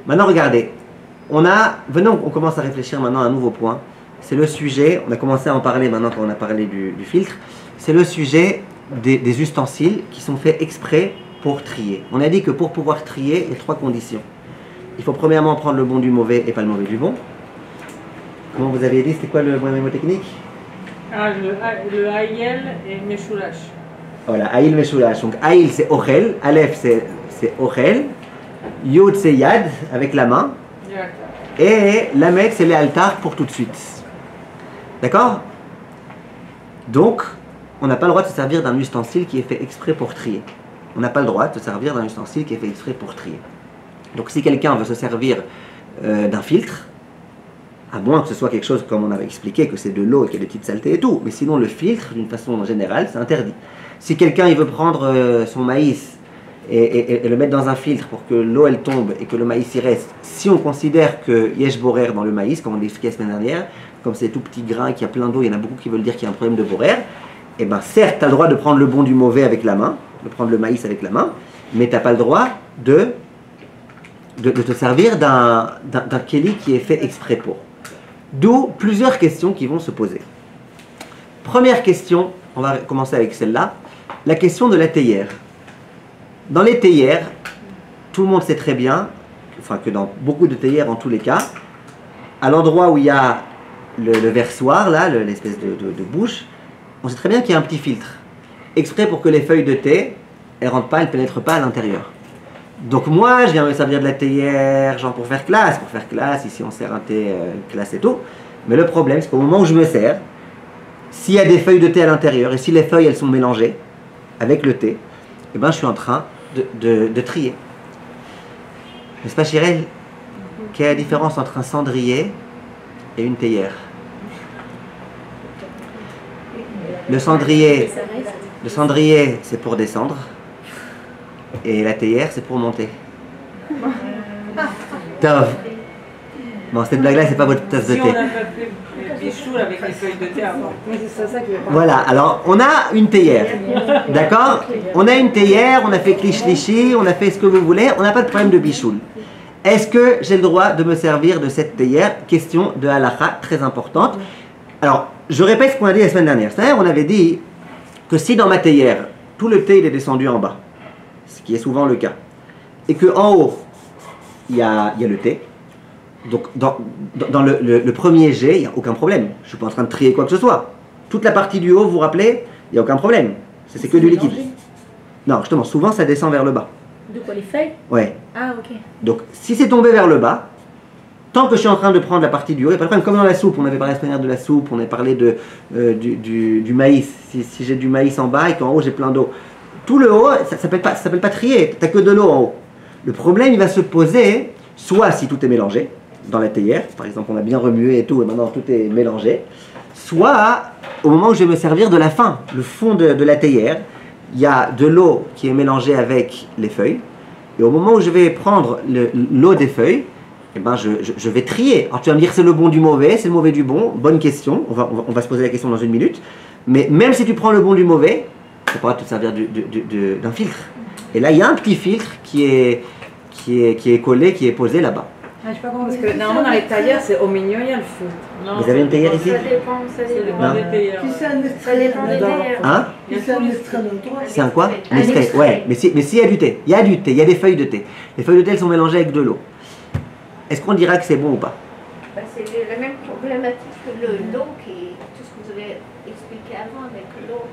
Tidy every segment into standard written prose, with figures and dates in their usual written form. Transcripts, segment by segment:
Maintenant, regardez. Venons, on commence à réfléchir maintenant à un nouveau point. C'est le sujet, on a commencé à en parler maintenant quand on a parlé du filtre. C'est le sujet des ustensiles qui sont faits exprès pour trier. On a dit que pour pouvoir trier, il y a 3 conditions. Il faut premièrement prendre le bon du mauvais et pas le mauvais du bon. Comment vous aviez dit, c'était quoi le mot technique? Le Aïel et Meshulash. Voilà, Aïl Meshulash. Donc Aïl c'est Ochel, Aleph c'est Ochel, Yod c'est Yad avec la main, et Lamed c'est les altars pour tout de suite. D'accord? Donc, on n'a pas le droit de se servir d'un ustensile qui est fait exprès pour trier. On n'a pas le droit de se servir d'un ustensile qui est fait exprès pour trier. Donc si quelqu'un veut se servir d'un filtre, à moins que ce soit quelque chose comme on avait expliqué, que c'est de l'eau et qu'il y a des petites saletés et tout, mais sinon le filtre, d'une façon générale, c'est interdit. Si quelqu'un il veut prendre son maïs et le mettre dans un filtre pour que l'eau elle tombe et que le maïs y reste, si on considère que yesh borer dans le maïs, comme on l'a expliqué la semaine dernière, comme c'est tout petit grain et qu'il y a plein d'eau, il y en a beaucoup qui veulent dire qu'il y a un problème de borer, et bien certes tu as le droit de prendre le bon du mauvais avec la main, de prendre le maïs avec la main, mais tu n'as pas le droit de te servir d'un keli qui est fait exprès pour. D'où plusieurs questions qui vont se poser. Première question, on va commencer avec celle-là, la question de la théière. Dans les théières, tout le monde sait très bien, enfin que dans beaucoup de théières en tous les cas, à l'endroit où il y a le versoir, là, l'espèce de bouche, on sait très bien qu'il y a un petit filtre, exprès pour que les feuilles de thé, elles rentrent pas, elles pénètrent pas à l'intérieur. Donc moi, je viens me servir de la théière, genre pour faire classe. Pour faire classe, ici on sert un thé classe et tout. Mais le problème, c'est qu'au moment où je me sers, s'il y a des feuilles de thé à l'intérieur, et si les feuilles, elles sont mélangées avec le thé, eh ben, je suis en train de trier. N'est-ce pas, Chirel? Quelle est la différence entre un cendrier et une théière? Le cendrier, c'est pour descendre. Et la théière, c'est pour monter. Tov. Bon, cette blague-là, c'est pas votre tasse de thé. Si on n'a pas fait bichoul avec les feuilles de thé avant. Voilà, alors on a une théière. D'accord? On a une théière, on a fait cliché, on a fait ce que vous voulez, on n'a pas de problème de bichoul. Est-ce que j'ai le droit de me servir de cette théière? Question de halakha très importante. Alors, je répète ce qu'on a dit la semaine dernière. C'est-à-dire, on avait dit que si dans ma théière, tout le thé il est descendu en bas, ce qui est souvent le cas, et qu'en haut, il y a le thé, donc dans le premier jet, il n'y a aucun problème. Je ne suis pas en train de trier quoi que ce soit. Toute la partie du haut, vous vous rappelez, il n'y a aucun problème. C'est que du liquide. Non, justement, souvent ça descend vers le bas. De quoi, les feuilles? Ouais. Ah, ok. Donc, si c'est tombé vers le bas, tant que je suis en train de prendre la partie du haut, il n'y a pas de problème. Comme dans la soupe, on avait parlé la semaine dernière de la soupe, on avait parlé du maïs. Si j'ai du maïs en bas et qu'en haut j'ai plein d'eau, tout le haut, ça s'appelle pas trier, tu n'as que de l'eau en haut. Le problème, il va se poser, soit si tout est mélangé, dans la théière, par exemple, on a bien remué et tout, et maintenant tout est mélangé, soit au moment où je vais me servir de la fin, le fond de la théière, il y a de l'eau qui est mélangée avec les feuilles, et au moment où je vais prendre l'eau des feuilles, eh ben je vais trier. Alors tu vas me dire c'est le bon du mauvais, c'est le mauvais du bon, bonne question, on va se poser la question dans une minute, mais même si tu prends le bon du mauvais, tu pourras te servir d'un filtre. Et là il y a un petit filtre qui est collé, qui est posé là-bas. Ah, je sais pas comment, parce que normalement dans les tailleurs c'est au milieu il y a le feu. Non, Vous avez une théière ici? Ça dépend des théières. Ça dépend des théières. Hein? Il y a tous les- C'est un quoi? Un extrait, ouais. Mais s'il y a du thé, il y a des feuilles de thé. Les feuilles de thé elles sont mélangées avec de l'eau. Est-ce qu'on dira que c'est bon ou pas? C'est la même problématique que l'eau, tout ce que vous avez expliqué avant avec l'eau.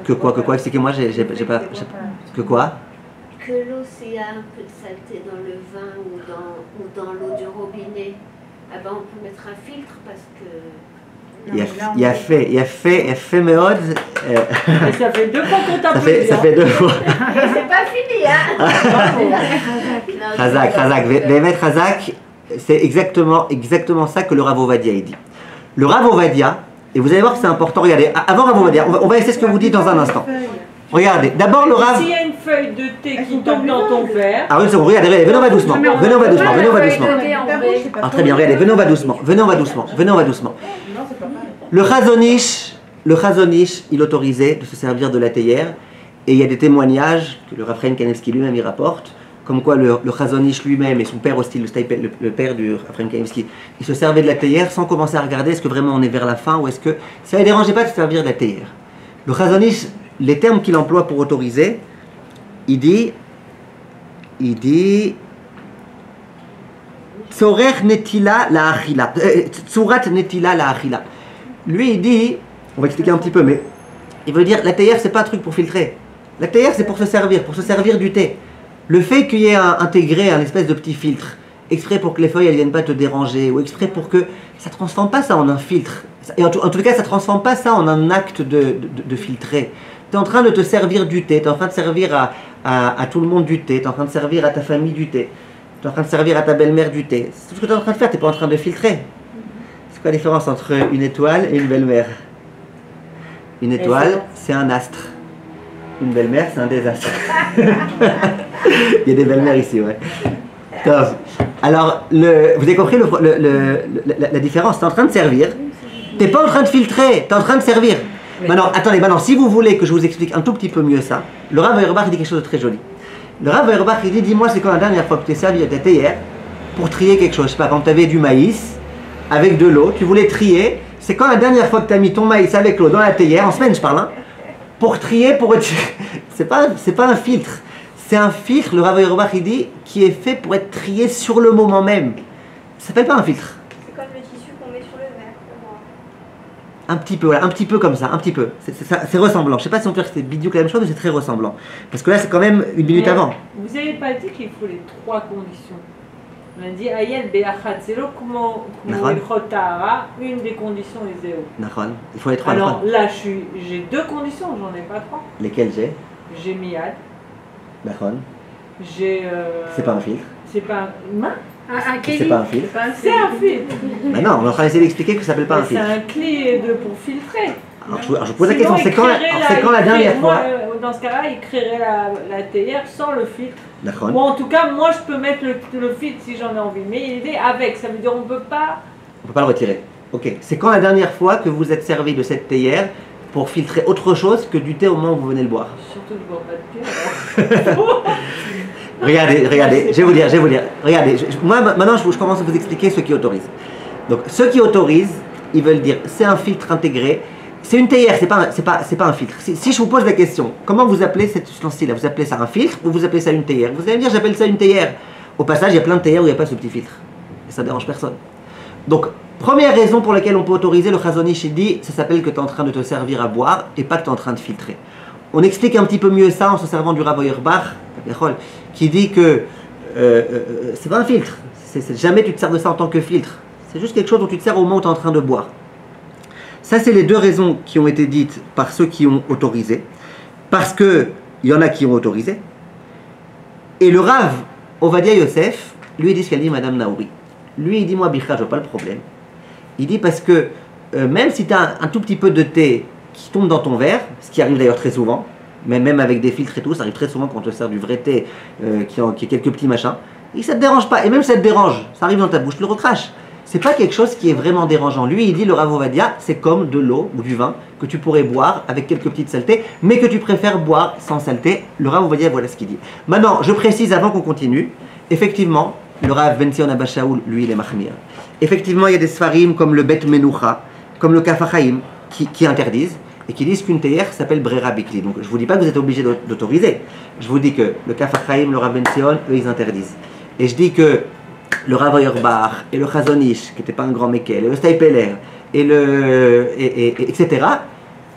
Que quoi? Expliquez-moi, j'ai pas... Que quoi? Que l'eau, s'il y a un peu de saleté dans le vin ou dans l'eau du robinet, ah ben on peut mettre un filtre parce que... Il a fait méode. Et ça fait 2 fois qu'on t'a Ça fait 2 fois. C'est pas fini, hein. Razak. Bémet Razak, c'est exactement ça que le Rav Ovadia il dit. Le Rav Ovadia, et vous allez voir que c'est important, regardez, avant Rav Ovadia, on va essayer ce que vous dites dans un instant. Regardez, d'abord le Rav... S'il y a une feuille de thé qui tombe dans ton verre... Ah oui, c'est bon, regardez, venez, on va doucement. Ah, très bien, regardez, venez, on va doucement. Le Chazonish, il autorisait de se servir de la théière, et il y a des témoignages que le Rav Chaim Kanevski lui-même il rapporte, comme quoi le Chazon Ish lui-même et son père aussi, le père du Raphaël Kanievski, il se servait de la théière sans commencer à regarder est-ce que vraiment on est vers la fin ou est-ce que ça ne les dérangeait pas de se servir de la théière. Le Chazon Ish, les termes qu'il emploie pour autoriser, il dit Tzorer netila la achila. Tzurat netila la achila. Lui, il dit, on va expliquer un petit peu, mais il veut dire la théière, c'est pas un truc pour filtrer. La théière, c'est pour se servir du thé. Le fait qu'il y ait intégré un espèce de petit filtre, exprès pour que les feuilles ne viennent pas te déranger, ou exprès pour que ça ne transforme pas ça en un filtre. Et en tout cas, ça ne transforme pas ça en un acte de filtrer. Tu es en train de te servir du thé, tu es en train de servir à tout le monde du thé, tu es en train de servir à ta famille du thé, tu es en train de servir à ta belle-mère du thé. C'est tout ce que tu es en train de faire, tu n'es pas en train de filtrer. C'est quoi la différence entre une étoile et une belle-mère? Une étoile, c'est un astre. Une belle-mère, c'est un désastre. Il y a des belles-mères ici, ouais. Top. Alors, vous avez compris la différence? Tu es en train de servir. Tu n'es pas en train de filtrer, tu es en train de servir. Maintenant, attendez, si vous voulez que je vous explique un tout petit peu mieux ça, le Rav Auerbach dit quelque chose de très joli. Le Rav Auerbach, il dit, dis-moi, c'est quand la dernière fois que tu t'es servi à ta théière pour trier quelque chose? Je sais pas, quand tu avais du maïs avec de l'eau, tu voulais trier, c'est quand la dernière fois que tu as mis ton maïs avec l'eau dans la théière, en semaine je parle, hein, pour trier, pour retirer. C'est pas un filtre. C'est un filtre, le Rav Auerbach, il dit, qui est fait pour être trié sur le moment même. Ça s'appelle pas un filtre. C'est comme le tissu qu'on met sur le verre. Un petit peu, voilà, un petit peu comme ça, un petit peu. C'est ressemblant. Je sais pas si on peut dire que c'est bidiouk la même chose, mais c'est très ressemblant. Parce que là, c'est quand même une minute avant. Vous n'avez pas dit qu'il faut les 3 conditions. On a dit Ayel Be'achat Zélo, comment Tahara, une des conditions est zéro. Il faut les 3. Alors là, j'ai 2 conditions, j'en ai pas 3. Lesquelles j'ai? J'ai Miyad. J'ai. C'est pas un filtre. C'est pas un. Main. C'est pas un filtre. C'est un filtre. Mais non, on est en train d'essayer d'expliquer que ça s'appelle pas un filtre. C'est un clé pour filtrer. Alors je pose la question, c'est quand la dernière fois? Dans ce cas-là, il créerait la théière sans le filtre. D'accord. Ou en tout cas, moi je peux mettre le filtre si j'en ai envie. Mais il est avec, ça veut dire on peut pas le retirer. Ok. C'est quand la dernière fois que vous êtes servi de cette théière pour filtrer autre chose que du thé au moment où vous venez le boire? Surtout je bois pas de thé. Regardez, je vais vous dire. Regardez, moi maintenant je commence à vous expliquer ceux qui autorisent. Donc ceux qui autorisent, ils veulent dire c'est un filtre intégré, c'est une théière, c'est pas un filtre. Si je vous pose la question, comment vous appelez cette ustensile-là? Vous appelez ça un filtre ou vous appelez ça une théière? Vous allez me dire j'appelle ça une théière. Au passage, il y a plein de théières où il n'y a pas ce petit filtre. Et ça dérange personne. Donc, première raison pour laquelle on peut autoriser, le Chazon Ish dit, ça s'appelle que tu es en train de te servir à boire et pas que tu es en train de filtrer. On explique un petit peu mieux ça en se servant du Rav Auerbach, qui dit que c'est pas un filtre. Jamais tu te sers de ça en tant que filtre. C'est juste quelque chose dont tu te sers au moment où tu es en train de boire. Ça, c'est les 2 raisons qui ont été dites par ceux qui ont autorisé. Parce qu'il y en a qui ont autorisé. Et le Rav Ovadia Yosef, lui, il dit ce qu'a dit Madame Naouri. Lui, il dit, moi, Bicha, je vois pas le problème. Il dit parce que même si tu as un tout petit peu de thé qui tombe dans ton verre, ce qui arrive d'ailleurs très souvent, mais même avec des filtres et tout, ça arrive très souvent quand on te sert du vrai thé qui a quelques petits machins, et ça te dérange pas. Et même si ça te dérange, ça arrive dans ta bouche, tu le recraches. C'est pas quelque chose qui est vraiment dérangeant. Lui, il dit, le Rav Ovadia, c'est comme de l'eau ou du vin que tu pourrais boire avec quelques petites saletés, mais que tu préfères boire sans saleté. Le Rav Ovadia, voilà ce qu'il dit. Maintenant, je précise avant qu'on continue, effectivement, le Rav Ben Zion Abba Shaul, lui, il est mahmir. Effectivement, il y a des sfarim comme le Bet Menucha, comme le Kaf HaChaim, qui interdisent et qui disent qu'une théière s'appelle Brera Bikli. Donc, je ne vous dis pas que vous êtes obligé d'autoriser. Je vous dis que le Kaf HaChaim, le Rav Ben Zion, eux, ils interdisent. Et je dis que le Rav Auerbach et le Chazon Ish, qui n'était pas un grand Mekel, et le Steipeler, etc.,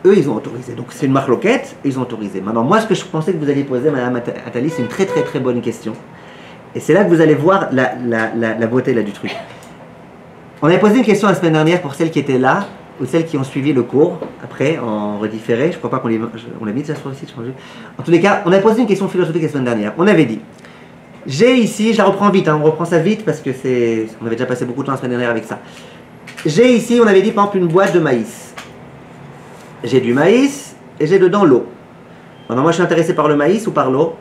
eux, ils ont autorisé. Donc, c'est une marloquette, ils ont autorisé. Maintenant, moi, ce que je pensais que vous alliez poser, Madame Attali, c'est une très, très, très bonne question. Et c'est là que vous allez voir la beauté là, du truc. On avait posé une question la semaine dernière pour celles qui étaient là, ou celles qui ont suivi le cours, après, en redifféré. Je ne crois pas qu'on l'a mis déjà sur le site. En tous les cas, on a posé une question philosophique la semaine dernière. On avait dit, j'ai ici, je la reprends vite, on reprend ça vite parce que on avait déjà passé beaucoup de temps la semaine dernière avec ça. J'ai ici, on avait dit par exemple une boîte de maïs. J'ai du maïs et j'ai dedans l'eau. Maintenant moi je suis intéressé par le maïs ou par l'eau?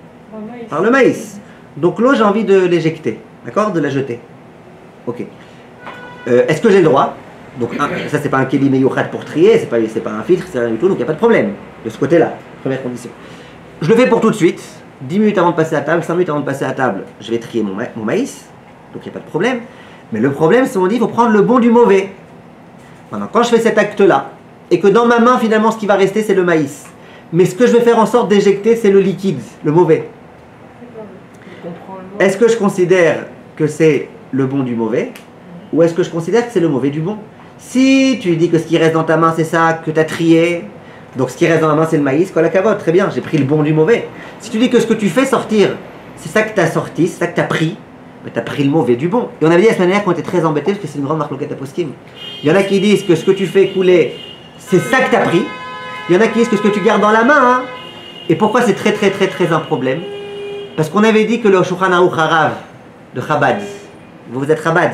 Par le maïs. Donc l'eau j'ai envie de l'éjecter, d'accord? De la jeter. Ok. Est-ce que j'ai le droit? Donc ça c'est pas un keli meyouchat pour trier, c'est pas un filtre, c'est rien du tout, donc il n'y a pas de problème de ce côté-là. Première condition. Je le fais pour tout de suite. 10 minutes avant de passer à table, 5 minutes avant de passer à table, je vais trier mon maïs, donc il n'y a pas de problème. Mais le problème, c'est qu'on dit qu'il faut prendre le bon du mauvais. Maintenant, quand je fais cet acte-là, et que dans ma main, finalement, ce qui va rester, c'est le maïs. Mais ce que je vais faire en sorte d'éjecter, c'est le liquide, le mauvais. Est-ce que je considère que c'est le bon du mauvais, ou est-ce que je considère que c'est le mauvais du bon? Si tu dis que ce qui reste dans ta main, c'est ça, que tu as trié, donc ce qui reste dans la main, c'est le maïs, quoi la cavote, très bien, j'ai pris le bon du mauvais. Si tu dis que ce que tu fais sortir, c'est ça que tu as sorti, c'est ça que tu as pris, mais tu as pris le mauvais du bon. Et on avait dit la semaine dernière qu'on était très embêtés parce que c'est une grande marloquette à poskim. Il y en a qui disent que ce que tu fais couler, c'est ça que tu as pris. Il y en a qui disent que ce que tu gardes dans la main, hein. Et pourquoi c'est très un problème? Parce qu'on avait dit que le Shulchan Aruch Harav de Chabad, vous êtes Chabad,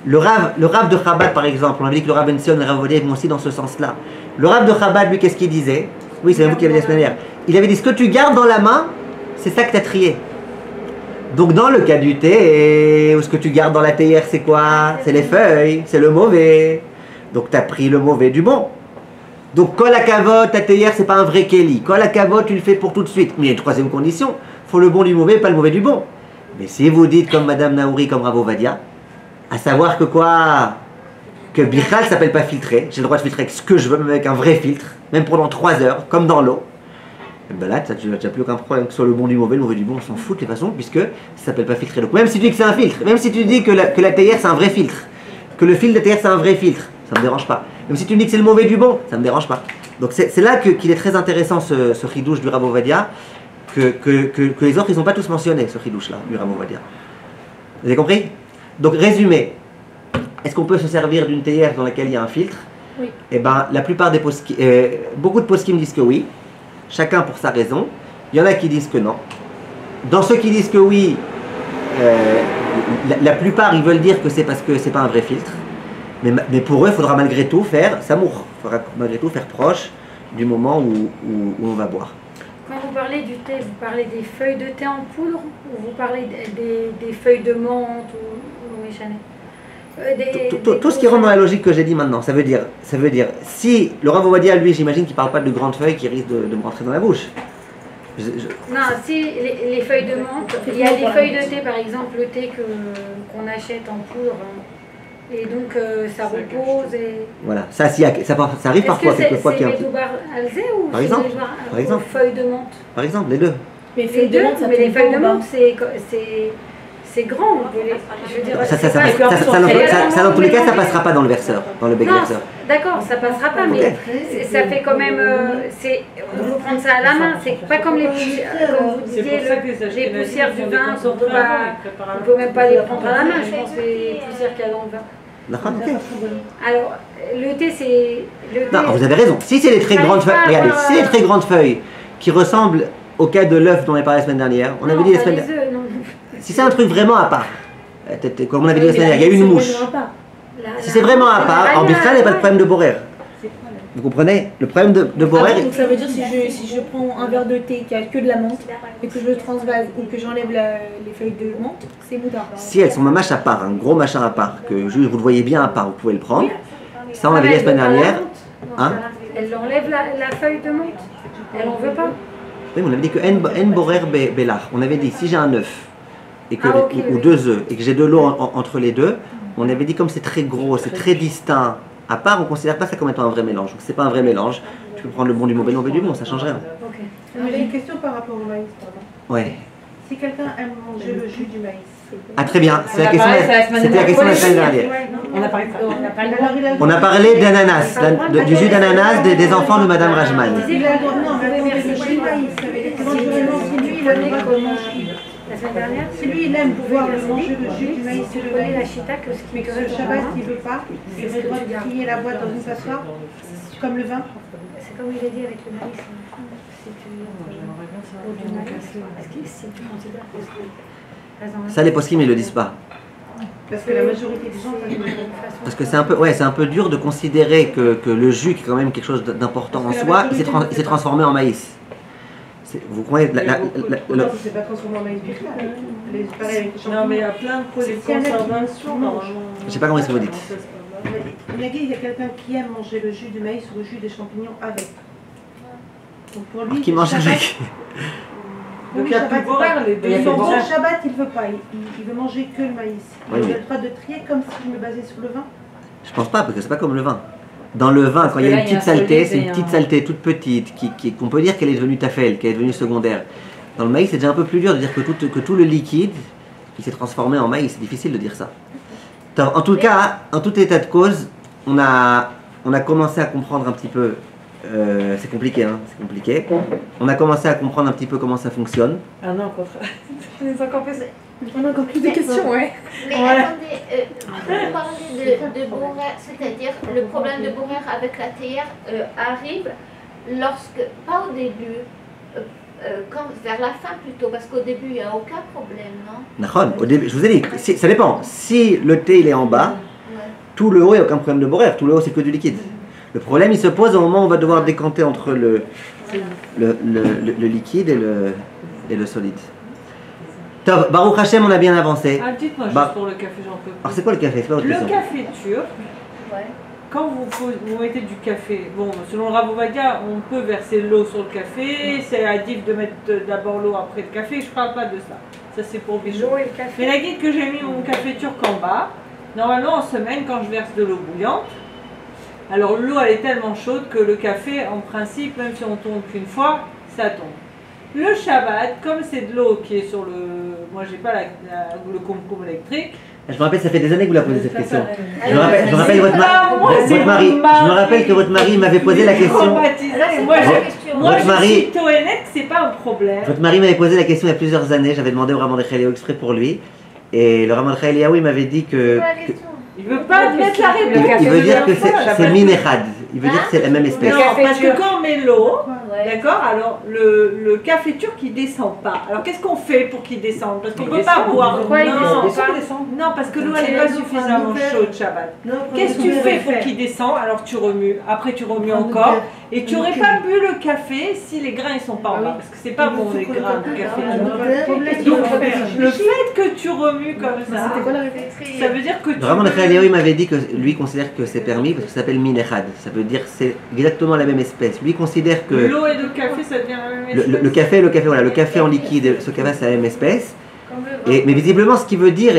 le Rav de Chabad par exemple, on avait dit que le Rav Ben Sion et le Rav Ovadia vont aussi dans ce sens-là. Le Rav de Chabad, lui, qu'est-ce qu'il disait? Oui, c'est vous qui l'avez dit la semaine dernière. Il avait dit ce que tu gardes dans la main, c'est ça que tu as trié. Donc dans le cas du thé, ou ce que tu gardes dans la théière, c'est quoi? C'est les feuilles, c'est le mauvais. Donc tu as pris le mauvais du bon. Donc kol hakavod, ta théière, c'est pas un vrai keli. Kol hakavod, tu le fais pour tout de suite. Mais il y a une troisième condition, faut le bon du mauvais, pas le mauvais du bon. Mais si vous dites comme Madame Naouri, comme Rav Ovadia, à savoir que quoi? Que Bichal s'appelle pas filtré, j'ai le droit de filtrer avec ce que je veux, même avec un vrai filtre, même pendant 3 heures, comme dans l'eau. Et ben là, tu n'as plus aucun problème que ce soit le bon du mauvais, le mauvais du bon, on s'en fout de toute façon, puisque ça s'appelle pas filtré. Donc même si tu dis que c'est un filtre, même si tu dis que la théière c'est un vrai filtre, que le fil de théière c'est un vrai filtre, ça me dérange pas. Même si tu me dis que c'est le mauvais du bon, ça me dérange pas. Donc c'est là qu'il est très intéressant ce chidouche du Rav Ovadia, que les autres ils n'ont pas tous mentionné, ce chidouche là du Rav Ovadia. Vous avez compris? Donc résumé, est-ce qu'on peut se servir d'une théière dans laquelle il y a un filtre? Oui. Eh ben, la plupart des beaucoup de poskim disent que oui, chacun pour sa raison. Il y en a qui disent que non. Dans ceux qui disent que oui, la plupart ils veulent dire que c'est parce que c'est pas un vrai filtre. Mais pour eux, il faudra malgré tout faire samour. Il faudra malgré tout faire proche du moment où on va boire. Quand vous parlez du thé, vous parlez des feuilles de thé en poudre ou vous parlez des feuilles de menthe ou méchané? Tout ce qui rentre dans la logique que j'ai dit maintenant, ça veut dire, si le Rav Ovadia, lui, j'imagine qu'il ne parle pas de grandes feuilles qui risquent de me rentrer dans la bouche. Non, si les feuilles de menthe, il y a des feuilles de thé, par exemple, le thé qu'on achète en poudre, et donc ça repose. Et... Voilà, ça arrive parfois, quelquefois. C'est Medoubar Alzé ou par exemple, feuilles de menthe? Par exemple, les deux. Mais les feuilles de menthe, c'est grand. Je veux dire, ça, dans tous les cas, ça passera pas dans le verseur, dans le bec verseur. D'accord, ça passera pas, mais ça fait quand même. On peut prendre ça à la main. C'est pas comme les poussières, comme vous disiez, les poussières du vin. On peut même pas les prendre à la main. Je pense les poussières qu'il y a dans le vin. Alors, le thé, c'est. Non, vous avez raison. Si c'est les très grandes feuilles, regardez, si c'est les très grandes feuilles qui ressemblent au cas de l'œuf dont on a parlé la semaine dernière, on avait dit la semaine dernière. Si c'est un truc vraiment à part, comme on avait dit la semaine dernière, il y a une mouche. Si c'est vraiment à part, en Bichal, il n'y a pas de problème de borer. Vous comprenez? Le problème de borer. Donc ça veut dire si je prends un verre de thé qui a que de la menthe et que je le transvase ou que j'enlève les feuilles de menthe, c'est moutard. Si elles sont un machin à part, un gros machin à part, que juste vous le voyez bien à part, vous pouvez le prendre. Ça, on avait dit la semaine dernière. Hein? Elle enlève la feuille de menthe. Elle n'en veut pas. Oui, on avait dit que en borer belach. On avait dit si j'ai un œuf et que, ou 2 œufs et que j'ai de l'eau entre les deux, on avait dit comme c'est très gros, c'est très distinct. À part, on ne considère pas ça comme étant un vrai mélange. Donc c'est pas un vrai mélange. Tu peux prendre le bon du mauvais, le mauvais du bon, ça change rien. J'ai une question par rapport au maïs, pardon. Ouais. Si quelqu'un aime manger le jus du maïs. Ah très bien, c'était la question de la semaine dernière. On a parlé d'ananas, du jus d'ananas des enfants de Madame Rajman. Si lui il aime pouvoir manger le jus du maïs et le maïs, mais que ce Shabbat il ne veut pas, il a le droit de trier la boîte dans une passoire, comme le vin. C'est comme il a dit avec le maïs. Ça, les poskim, ils ne le disent pas. Parce que la majorité des gens... Parce que c'est un peu dur de considérer que le jus, qui est quand même quelque chose d'important en soi, il s'est transformé en maïs. Vous croyez c'est pas transformé en maïs du tout. Non, mais il y a plein de produits de conservation. Je sais pas comment vous dites. Il y a quelqu'un qui aime manger le jus du maïs ou le jus des champignons avec. Donc pour lui, qui mange avec? Donc il y a plus borer, les deux. Pendant le Shabbat, il ne veut pas. Il veut manger que le maïs. Oui, Il a le droit de trier comme si je me basais sur le vin. Je pense pas, parce que c'est pas comme le vin. Dans le vin, quand il y a une petite saleté, c'est une petite saleté toute petite, qu'on peut dire qu'elle est devenue tafel, qu'elle est devenue secondaire. Dans le maïs, c'est déjà un peu plus dur de dire que tout le liquide, qui s'est transformé en maïs. C'est difficile de dire ça. En tout cas, en tout état de cause, on a commencé à comprendre un petit peu. C'est compliqué, hein, c'est compliqué. On a commencé à comprendre un petit peu comment ça fonctionne. Ah non, au contraire. On a encore plus de questions, ouais. Mais attendez, vous parlez de borer, c'est-à-dire le problème de borer avec la théière arrive lorsque, pas au début, vers la fin plutôt, parce qu'au début il n'y a aucun problème, non? Au début, je vous ai dit, ça dépend. Si le thé il est en bas, tout le haut, il n'y a aucun problème de borer. Tout le haut, c'est que du liquide. Le problème, il se pose au moment où on va devoir décanter entre le liquide et le solide. Top, Baruch Hashem, on a bien avancé. Ah, dites-moi juste pour le café, j'en peux plus. Alors, c'est quoi le café? C'est pas votre question. Le café turc, quand vous mettez du café, bon, selon le Rav Ovadia, on peut verser l'eau sur le café, c'est adif de mettre d'abord l'eau après le café, je parle pas de ça. Ça, c'est pour Bichon. Mais la guide que j'ai mis mon café turc en bas, normalement en semaine, quand je verse de l'eau bouillante, alors l'eau elle est tellement chaude que le café, en principe, même si on tombe qu'une fois, ça tombe. Le Shabbat, comme c'est de l'eau qui est sur le... Moi j'ai pas le concombre électrique. Je me rappelle, ça fait des années que vous la posez cette question. Je me rappelle que votre mari m'avait posé la question. Moi je suis Toénette, c'est pas un problème. Votre mari m'avait posé la question il y a plusieurs années, j'avais demandé au Rav Mordechai Eliyahu exprès pour lui. Et le Rav Mordechai Eliyahu m'avait dit que... Il veut pas mettre la réponse. Il veut dire que c'est minechad. Il veut dire que c'est la même espèce. Non, parce que quand on met l'eau, d'accord, alors le café turc il descend pas. Alors qu'est-ce qu'on fait pour qu'il descende? Parce qu'on peut pas boire. Non, parce que l'eau elle n'est pas suffisamment chaude, Shabbat. Qu'est-ce que tu fais pour qu'il descende? Alors tu remues. Après tu remues encore. Et tu n'aurais pas bu le café si les grains ils sont pas en bas. Parce que c'est pas bon les grains du café. Donc le fait que tu remues comme ça, ça veut dire que tu... Vraiment, il m'avait dit que lui considère que c'est permis parce que ça s'appelle minechad. Ça veut dire que c'est exactement la même espèce. Lui considère que l'eau et le café ça devient la même espèce. Le café en liquide, ce café c'est la même espèce. Mais visiblement ce qu'il veut dire,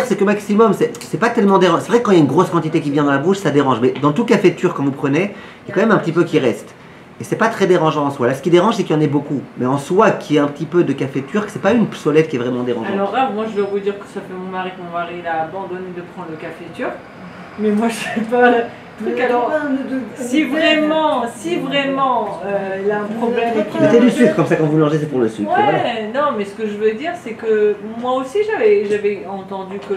c'est que maximum, c'est pas tellement dérangeant. C'est vrai que quand il y a une grosse quantité qui vient dans la bouche, ça dérange. Mais dans tout café turc quand vous prenez, il y a quand même un petit peu qui reste. Et c'est pas très dérangeant en soi. Là, ce qui dérange, c'est qu'il y en ait beaucoup. Mais en soi, qu'il y ait un petit peu de café turc, c'est pas une psolette qui est vraiment dérangeante. Alors là, moi je dois vous dire que ça fait mon mari il a abandonné de prendre le café turc. Mais moi je sais pas le truc. Alors, si vraiment il a un problème. Mettez du sucre, comme ça quand vous mangez, c'est pour le sucre. Ouais, voilà. non, mais ce que je veux dire, c'est que moi aussi j'avais entendu que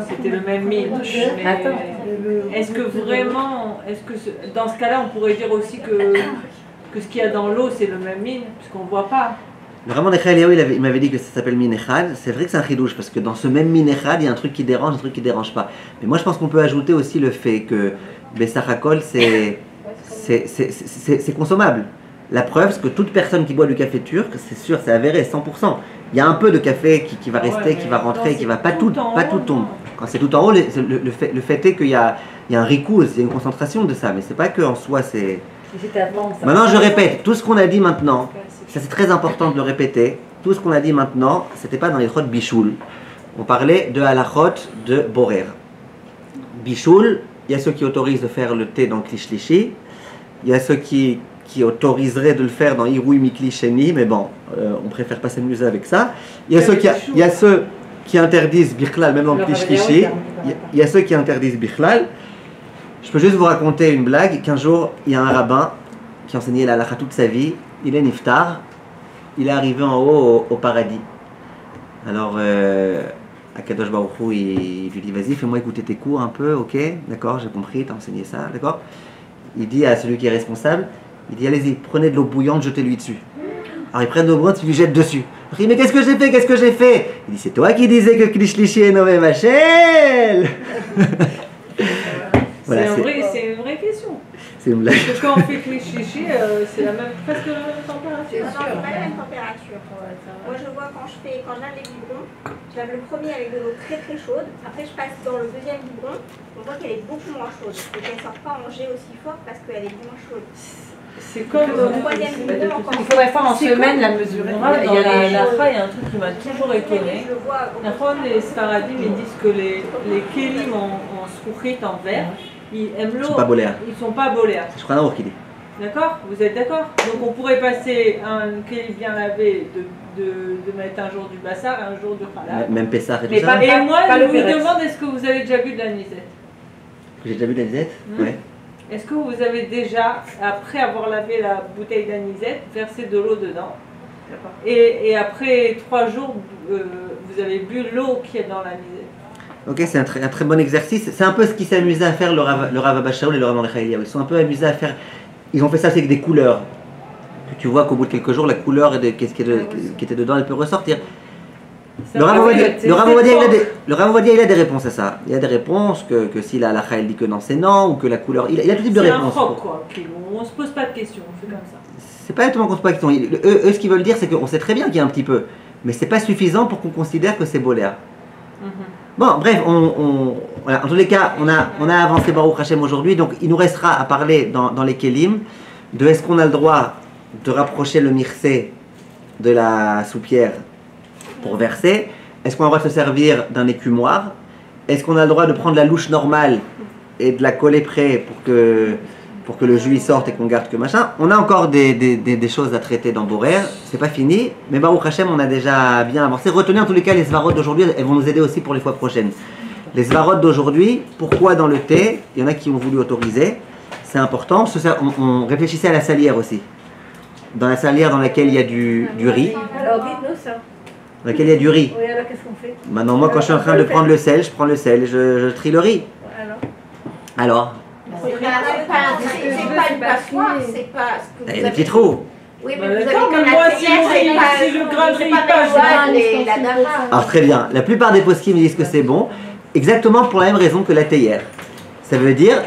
c'était le même minch. Est-ce que vraiment, dans ce cas-là, on pourrait dire aussi que ce qu'il y a dans l'eau, c'est le même min, puisqu'on ne voit pas. Vraiment, il m'avait dit que ça s'appelle minechad. C'est vrai que c'est un chidouche parce que dans ce même minechad, il y a un truc qui dérange, un truc qui dérange pas. Mais moi, je pense qu'on peut ajouter aussi le fait que Bessachakol, c'est consommable. La preuve, c'est que toute personne qui boit du café turc, c'est sûr, c'est avéré, 100%. Il y a un peu de café qui va rester, qui va rentrer, qui va pas tout tomber. Quand c'est tout en haut, le fait est qu'il y a un rikouz, il y a une concentration de ça, mais c'est pas que en soi c'est. Maintenant, je répète, tout ce qu'on a dit maintenant, ça c'est très important de le répéter. Tout ce qu'on a dit maintenant, c'était pas dans les chot bichoul. On parlait de halachot de borer. Bichoul, il y a ceux qui autorisent de faire le thé dans klishlishi, il y a ceux qui autoriseraient de le faire dans Iroui Mikli Sheni, mais bon, on préfère pas s'amuser avec ça. Il y a ceux qui interdisent Bichlal, même dans Klishlishi. Il y a ceux qui interdisent Bichlal. Je peux juste vous raconter une blague, qu'un jour, il y a un rabbin qui enseignait la halakha toute sa vie, il est niftar, il est arrivé en haut au paradis. Alors, Akadosh Baruch Hu, il lui dit, vas-y, fais-moi écouter tes cours un peu, ok, d'accord, j'ai compris, t'as enseigné ça, d'accord. Il dit à celui qui est responsable, il dit, allez-y, prenez de l'eau bouillante, jetez-lui dessus. Alors ils prennent de l'eau bouillante, ils lui jettent dessus. Il dit, mais qu'est-ce que j'ai fait Il dit, c'est toi qui disais que Klishlishi est nommé Machel. Voilà, c'est une vraie question. C'est une blague. Parce que quand on fait Klishlishi, c'est presque la même température. Non, c'est pas la même température. Moi je vois quand je lave les biberons, je lave le premier avec de l'eau très très chaude. Après je passe dans le deuxième biberon, on voit qu'elle est beaucoup moins chaude. Et qu'elle ne sort pas en jet aussi fort parce qu'elle est moins chaude. C'est comme. Il faudrait faire en semaine la mesure. Il y a la Kha, il y a un truc qui m'a toujours étonné. La Kha, les Sfaradim, ils disent que les kélim en srouchit, en verre, ils aiment l'eau. Ils sont pas boléas. Ils sont pas boléas. Je crois un qui dit. D'accord? Vous êtes d'accord? Donc on pourrait passer un kélim bien lavé de mettre un jour du bassar et un jour du halal. Même Pessah et tout ça. Et moi, je vous demande, est-ce que vous avez déjà bu de l'anisette? J'ai déjà bu de l'anisette? Ouais. Est-ce que vous avez déjà, après avoir lavé la bouteille d'anisette, versé de l'eau dedans? Et après 3 jours, vous avez bu l'eau qui est dans l'anisette? Ok, c'est un très bon exercice. C'est un peu ce qui s'est amusé à faire le Rav Abba Shaul et le Rav Mordechai Eliyahu. Ils sont un peu amusés à faire. Ils ont fait ça avec des couleurs. Tu vois qu'au bout de quelques jours, la couleur qui était dedans, elle peut ressortir. Le Rav Ovadia, il a des réponses à ça. Il y a des réponses que si la halakha elle dit que non, c'est non, ou que la couleur. Il a tout type de réponses. C'est un roc, quoi. On se pose pas de questions, on fait comme ça. C'est pas exactement qu'on se pose pas de questions. Eux, ce qu'ils veulent dire, c'est qu'on sait très bien qu'il y a un petit peu, mais c'est pas suffisant pour qu'on considère que c'est boléa. Bon, bref, voilà. En tous les cas, on a avancé Baruch Hashem aujourd'hui, donc il nous restera à parler dans les kelim de est-ce qu'on a le droit de rapprocher le mirsé de la soupière pour verser, est-ce qu'on a le droit de se servir d'un écumoire, est-ce qu'on a le droit de prendre la louche normale et de la coller près pour que le jus y sorte et qu'on garde que machin. On a encore des choses à traiter dans Borer, c'est pas fini, mais Baruch Hashem, on a déjà bien avancé. Retenez en tous les cas les svarot d'aujourd'hui, elles vont nous aider aussi pour les fois prochaines. Les svarot d'aujourd'hui, pourquoi dans le thé, il y en a qui ont voulu autoriser, c'est important, on réfléchissait à la salière aussi. Dans la salière dans laquelle il y a du riz. Alors dites-nous ça. Dans laquelle il y a du riz. Oui, alors qu'est-ce qu'on fait? Maintenant, moi, quand je suis en train de prendre le sel, je prends le sel et je trie le riz. Alors C'est pas une passoire, c'est pas ce que il y a des petits trous. Oui, mais vous avez comme moi, si le grain de riz passe, la dama. Alors très bien, la plupart des poskim me disent que c'est bon, exactement pour la même raison que la théière. Ça veut dire,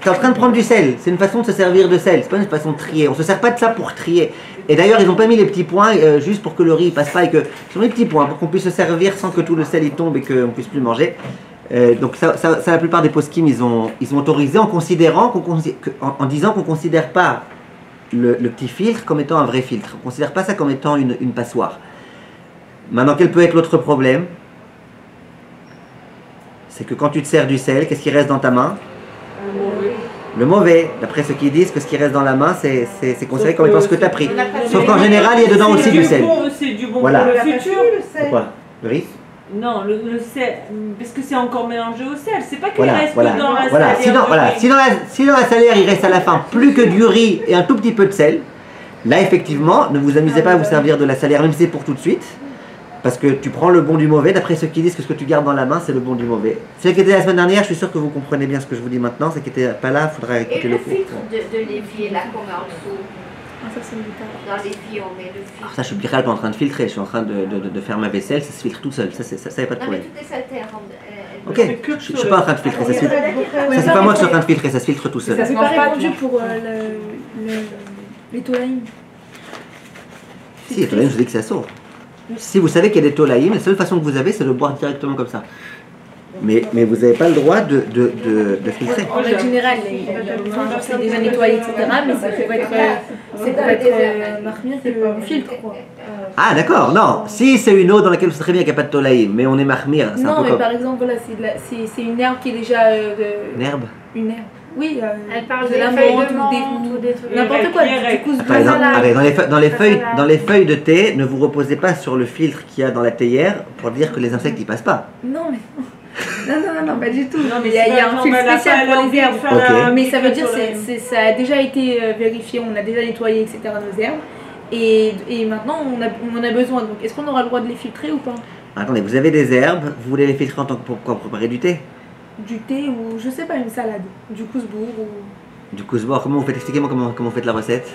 tu es en train de prendre du sel, c'est une façon de se servir de sel, c'est pas une façon de trier, on se sert pas de ça pour trier. Et d'ailleurs, ils n'ont pas mis les petits points juste pour que le riz ne passe pas et que... Ils ont mis les petits points pour qu'on puisse se servir sans que tout le sel y tombe et qu'on ne puisse plus manger. Donc ça, la plupart des poskim, ils ont autorisé en considérant, en disant qu'on ne considère pas le petit filtre comme étant un vrai filtre. On ne considère pas ça comme étant une passoire. Maintenant, quel peut être l'autre problème? C'est que quand tu te sers du sel, qu'est-ce qui reste dans ta main? Le mauvais. D'après ceux qui disent que ce qui reste dans la main, c'est considéré comme étant ce que tu as pris. Sauf qu'en général, il y a dedans aussi du sel. C'est du bon voilà. Pour le futur. Pourquoi? Le riz? Non, le sel, parce que c'est encore mélangé au sel. C'est pas qu'il reste que dans la salière. Si dans la salière, il reste à la fin plus que du riz et un tout petit peu de sel, là, effectivement, ne vous amusez pas à vous servir de la salière, même si c'est pour tout de suite. Parce que tu prends le bon du mauvais, d'après ceux qui disent que ce que tu gardes dans la main, c'est le bon du mauvais. Ceux qui étaient la semaine dernière, je suis sûr que vous comprenez bien ce que je vous dis maintenant. Ceux qui n'étaient pas là, il faudra écouter le cours. Et le filtre de l'évier, là, qu'on met en dessous. Ça, c'est dans l'évier, on met le filtre. Alors ça, je suis pas en train de filtrer, je suis en train de faire ma vaisselle, ça se filtre tout seul, ça y a pas de problème. Non, mais toutes les saletés, ok, je suis pas en train de filtrer, ça se filtre. Ça, c'est pas moi qui suis en train de filtrer, ça se filtre tout seul. Ça c'est pas répondu pour les tolaïm. Si, les tolaïm, je vous dis que ça sort. Si vous savez qu'il y a des tolaïm, la seule façon que vous avez, c'est de boire directement comme ça. Mais vous n'avez pas le droit de filtrer. En règle générale, c'est déjà nettoyé, etc. Mais ça peut être marmire, c'est le filtre, quoi. Ah d'accord, non. Si c'est une eau dans laquelle vous savez très bien qu'il n'y a pas de tolaïm, mais on est marmire, c'est un peu non, mais comme... par exemple, voilà, c'est une herbe qui est déjà... Une herbe? Une herbe. Oui, elle parle de des la feuilles menthe ou des trucs. N'importe quoi, du coup, dans les feuilles de thé, ne vous reposez pas sur le filtre qu'il y a dans la théière pour dire que les insectes n'y passent pas. Non, mais... Non, pas du tout. Non, mais il y a un filtre spécial pour les herbes. Okay. Mais ça veut dire que ça a déjà été vérifié, on a déjà nettoyé, etc. nos herbes. Et maintenant, on en a besoin. Donc, est-ce qu'on aura le droit de les filtrer ou pas? Attendez, vous avez des herbes, vous voulez les filtrer en tant que pour préparer du thé? Du thé ou, je sais pas, une salade. Du cousbourg ou... Du cousbourg, comment vous faites? Expliquez-moi comment vous faites la recette.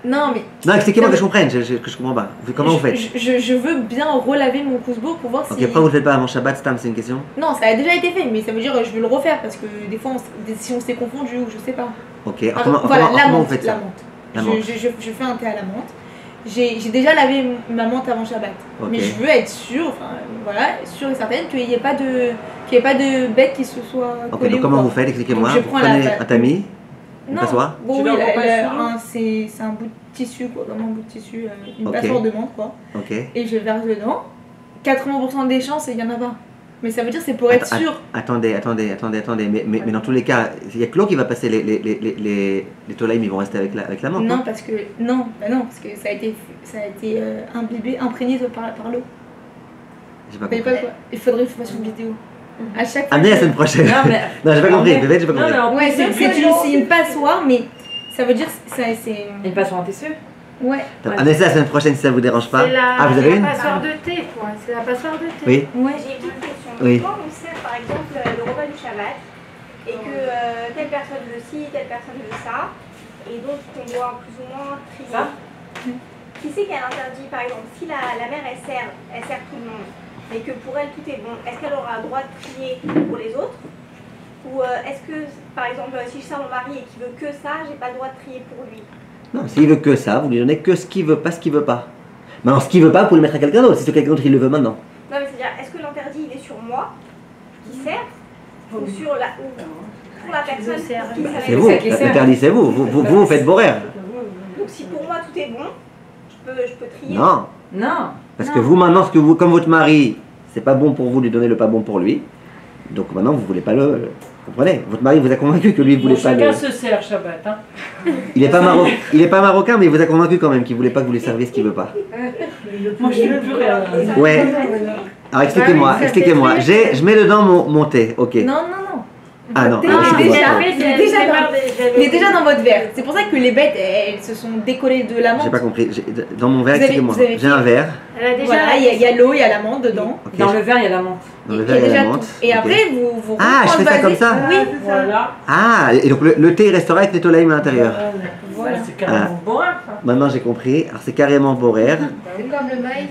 Non, mais... Non, expliquez-moi que je comprenne, que je comprends pas. Comment vous faites? Je veux bien relaver mon cousbourg pour voir si... Ok, pourquoi vous le faites pas avant Shabbat, Stam, c'est une question? Non, ça a déjà été fait, mais ça veut dire que je veux le refaire parce que des fois, si on s'est confondu ou je sais pas. Ok, comment vous faites ça? La menthe. Je fais un thé à la menthe. J'ai déjà lavé ma menthe avant Shabbat. Okay. Mais je veux être sûre, sûre et certaine qu'il n'y ait pas de bête qui se soit collée. Ok, donc comment vous faites? Expliquez-moi. Vous prenez un tamis. Une passoire? Bon, oui, c'est un bout de tissu, quoi, vraiment un bout de tissu, une passoire de menthe, quoi. Ok. Et je verse dedans. 80% des chances, il y en a pas. Mais ça veut dire c'est pour être sûr. Attendez. Mais dans tous les cas, il y a que l'eau qui va passer. Les tolaïm, ils vont rester avec la menthe. Non, parce que parce que ça a été imbibé, imprégné par l'eau. J'ai pas compris. Il faudrait que je fasse une vidéo. À chaque fois. Amenez la semaine prochaine. Non, j'ai pas compris. J'ai pas compris. Ouais, c'est une passoire, mais ça veut dire c'est une passoire en tissu. Ouais. Amenez ça la semaine prochaine si ça vous dérange pas. Vous avez une? C'est la passoire de thé, quoi. C'est la passoire de thé. Oui. Ouais. J'ai une petite question. Oui. Quand on sert par exemple le repas du Shabbat et que telle personne veut ci, telle personne veut ça, et donc qu'on doit plus ou moins trier. Ça Qui c'est qui a l'interdit, par exemple, si la mère elle sert tout le monde, mais que pour elle tout est bon, est-ce qu'elle aura le droit de trier pour les autres? Ou est-ce que, par exemple, si je sers mon mari et qu'il veut que ça, j'ai pas le droit de trier pour lui? Non, s'il veut que ça, vous lui donnez que ce qu'il veut, pas ce qu'il veut pas. Maintenant, ce qu'il veut pas, vous pouvez le mettre à quelqu'un d'autre. Si c'est quelqu'un d'autre, il le veut maintenant. Non, mais c'est-à-dire, est-ce que l'interdit il est sur moi qui sert ou sur la pour la personne qui sert? C'est vous, l'interdit c'est vous. Vous faites borer. Donc si pour moi tout est bon, je peux trier? Non. Parce que vous maintenant, comme votre mari, c'est pas bon pour vous de lui donner le pas bon pour lui. Donc maintenant, vous voulez pas le... Comprenez? Votre mari vous a convaincu que lui, il voulait pas chacun se sert Shabbat. Hein. Il est pas marocain, mais il vous a convaincu quand même qu'il voulait pas que vous lui serviez ce qu'il veut pas. Moi, je ne veux plus rien. Ouais. Alors expliquez-moi. Je mets dedans mon thé, ok. Non. Ah non, Il est déjà dans votre verre. C'est pour ça que les bêtes, elles se sont décollées de l'amande. J'ai pas compris. Dans mon verre, expliquez-moi. J'ai un verre. Voilà, il y a l'eau, il y a l'amande dedans. Okay. Dans le verre, il y a la menthe. Dans le verre, il y a la menthe. Et après, vous Ah, je fais ça comme ça? Oui. Voilà. Ah, et donc le thé, il restera avec les tolaïm à l'intérieur. Voilà. C'est carrément bourrin. Maintenant, j'ai compris. Alors, c'est carrément borer. C'est comme le maïs.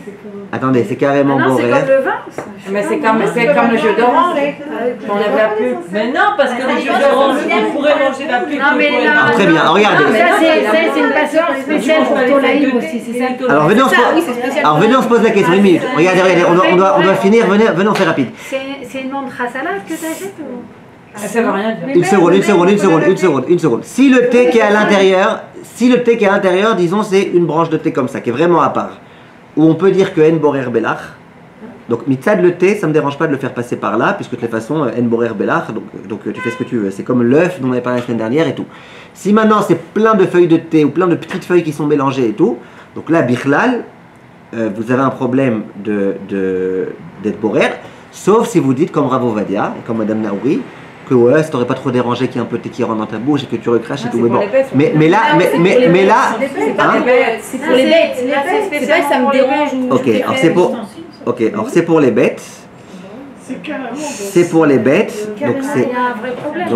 Attendez, c'est carrément Non, c'est borer. comme le vin. Mais c'est comme le jus d'orange. On lève la pub. Mais non, parce que le jus d'orange, on pourrait manger la pub. Non, mais là, Ah, très bien, regardez. ça, c'est une passoire spéciale pour Tolaïm aussi, c'est ça. Alors, venez, on se pose la question. Une minute. Regardez, on doit finir. Venez, on fait rapide. C'est une menthe salade que tu achètes ou... Ça veut rien dire. Une seconde. Si le thé qui est à l'intérieur, disons, c'est une branche de thé comme ça, qui est vraiment à part, où on peut dire que en borer belach. Donc, mitzad le thé, ça me dérange pas de le faire passer par là, puisque de toute façon, en borer belach, donc tu fais ce que tu veux. C'est comme l'œuf dont on avait parlé la semaine dernière et tout. Si maintenant c'est plein de feuilles de thé ou plein de petites feuilles qui sont mélangées et tout, donc là, bichlal, vous avez un problème d'être borer, sauf si vous dites comme Rav Ovadia et comme Madame Naouri, que ouais, ça t'aurait pas trop dérangé qu'il y ait un peu de thé qui rentre dans ta bouche et que tu recraches et tout. Mais là, c'est pour les bêtes. C'est vrai que ça me dérange. Alors c'est pour les bêtes. C'est pour les bêtes. Donc c'est. Il y a un vrai problème.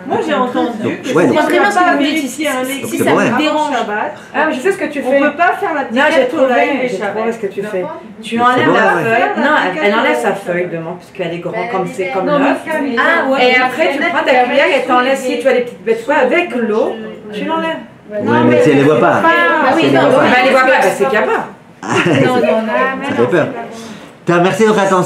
Moi j'ai entendu que ouais, si on donc- ne peut pas vérifier un lait si ça me dérange. Ah, mais je sais ce que tu on fais. ne peut pas faire la Non, j'ai petite trouvé Tolaïm et ce Shabbat. que tu fais. Tu Mais enlèves c'est bon, la ouais. feuille. Non, elle enlève sa feuille de menthe puisqu'elle est grande comme c'est comme l'œuf. Ah ouais. Et après, tu prends ta cuillère et t'enlèves si tu as les petites bêtes quoi avec l'eau, tu l'enlèves. Ouais, mais si elle les voit pas. Ah oui, Si elle les non, voit pas. Bah, elle les voit pas, bah, c'est qu'il n'y a pas. Ça fait peur. Merci de votre attention.